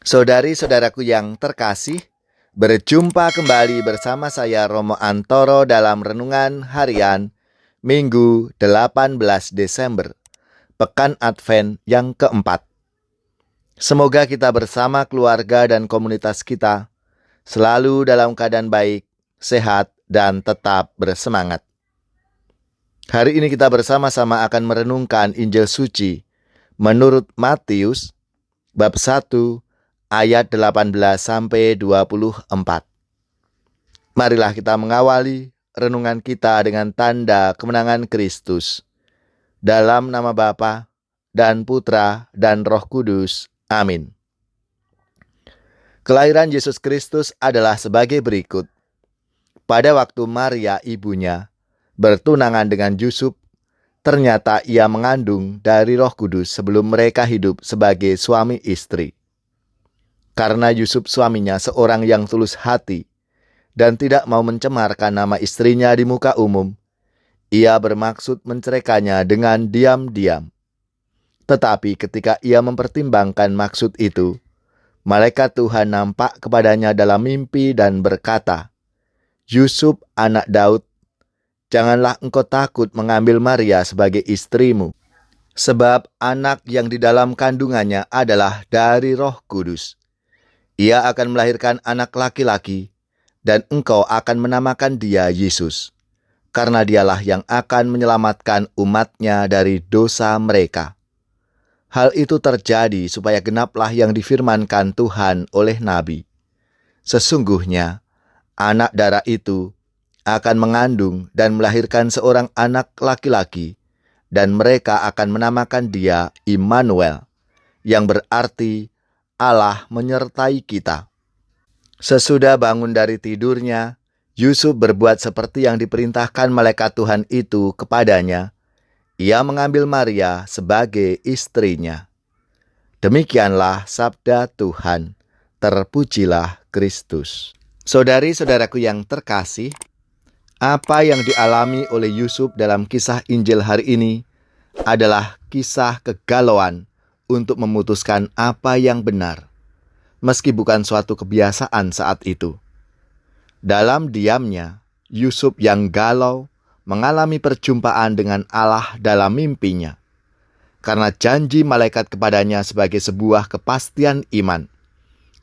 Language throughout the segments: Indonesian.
Saudari-saudaraku yang terkasih, berjumpa kembali bersama saya Romo Antoro dalam Renungan Harian Minggu 18 Desember, Pekan Advent yang keempat. Semoga kita bersama keluarga dan komunitas kita selalu dalam keadaan baik, sehat, dan tetap bersemangat. Hari ini kita bersama-sama akan merenungkan Injil Suci menurut Matius, bab 1, ayat 18-24. Marilah kita mengawali renungan kita dengan tanda kemenangan Kristus. Dalam nama Bapa dan Putra dan Roh Kudus. Amin. Kelahiran Yesus Kristus adalah sebagai berikut. Pada waktu Maria ibunya bertunangan dengan Yusuf, ternyata ia mengandung dari Roh Kudus sebelum mereka hidup sebagai suami istri. Karena Yusuf suaminya seorang yang tulus hati dan tidak mau mencemarkan nama istrinya di muka umum, ia bermaksud menceraikannya dengan diam-diam. Tetapi ketika ia mempertimbangkan maksud itu, malaikat Tuhan nampak kepadanya dalam mimpi dan berkata, "Yusuf, anak Daud, janganlah engkau takut mengambil Maria sebagai istrimu, sebab anak yang di dalam kandungannya adalah dari Roh Kudus. Ia akan melahirkan anak laki-laki, dan engkau akan menamakan dia Yesus, karena dialah yang akan menyelamatkan umatnya dari dosa mereka." Hal itu terjadi supaya genaplah yang difirmankan Tuhan oleh Nabi. Sesungguhnya, anak darah itu akan mengandung dan melahirkan seorang anak laki-laki, dan mereka akan menamakan dia Immanuel, yang berarti Allah menyertai kita. Sesudah bangun dari tidurnya, Yusuf berbuat seperti yang diperintahkan malaikat Tuhan itu kepadanya. Ia mengambil Maria sebagai istrinya. Demikianlah sabda Tuhan. Terpujilah Kristus. Saudari-saudaraku yang terkasih, apa yang dialami oleh Yusuf dalam kisah Injil hari ini adalah kisah kegalauan untuk memutuskan apa yang benar, meski bukan suatu kebiasaan saat itu. Dalam diamnya, Yusuf yang galau mengalami perjumpaan dengan Allah dalam mimpinya. Karena janji malaikat kepadanya sebagai sebuah kepastian iman,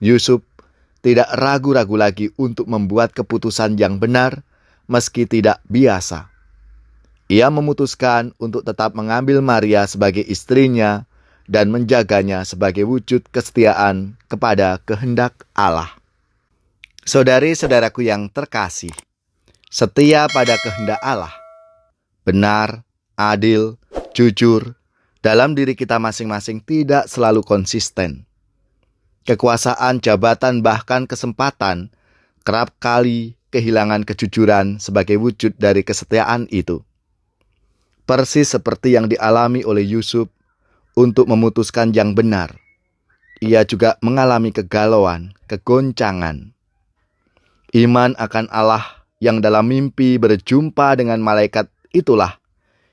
Yusuf tidak ragu-ragu lagi untuk membuat keputusan yang benar meski tidak biasa. Ia memutuskan untuk tetap mengambil Maria sebagai istrinya dan menjaganya sebagai wujud kesetiaan kepada kehendak Allah. Saudari-saudaraku yang terkasih, setia pada kehendak Allah, benar, adil, jujur, dalam diri kita masing-masing tidak selalu konsisten. Kekuasaan, jabatan, bahkan kesempatan kerap kali kehilangan kejujuran sebagai wujud dari kesetiaan itu. Persis seperti yang dialami oleh Yusuf untuk memutuskan yang benar, ia juga mengalami kegalauan, kegoncangan. Iman akan Allah yang dalam mimpi berjumpa dengan malaikat itulah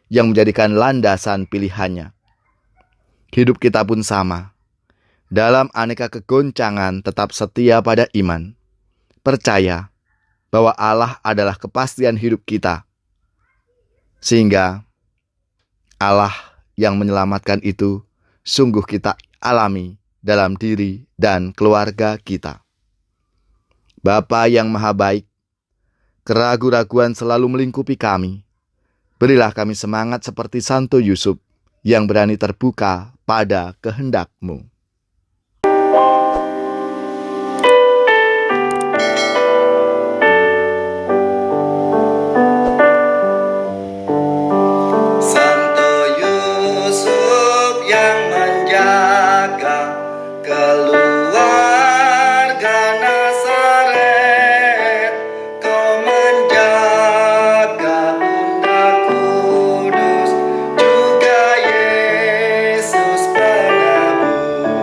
yang menjadikan landasan pilihannya. Hidup kita pun sama. Dalam aneka kegoncangan tetap setia pada iman. Percaya bahwa Allah adalah kepastian hidup kita. Sehingga Allah yang menyelamatkan itu sungguh kita alami dalam diri dan keluarga kita. Bapa yang Maha Baik, keraguan-raguan selalu melingkupi kami. Berilah kami semangat seperti Santo Yusuf yang berani terbuka pada kehendak-Mu. Santo Yusuf yang menjaga keluarga Nazaret, Kau menjaga Bunda Kudus, juga Yesus penebus.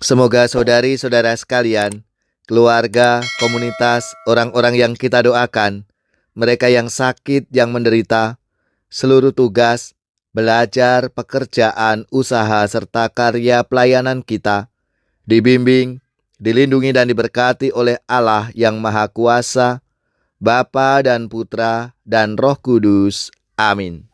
Semoga saudari-saudara sekalian, keluarga, komunitas, orang-orang yang kita doakan, mereka yang sakit, yang menderita, seluruh tugas, belajar, pekerjaan, usaha, serta karya pelayanan kita, dibimbing, dilindungi dan diberkati oleh Allah yang Maha Kuasa, Bapa dan Putra dan Roh Kudus. Amin.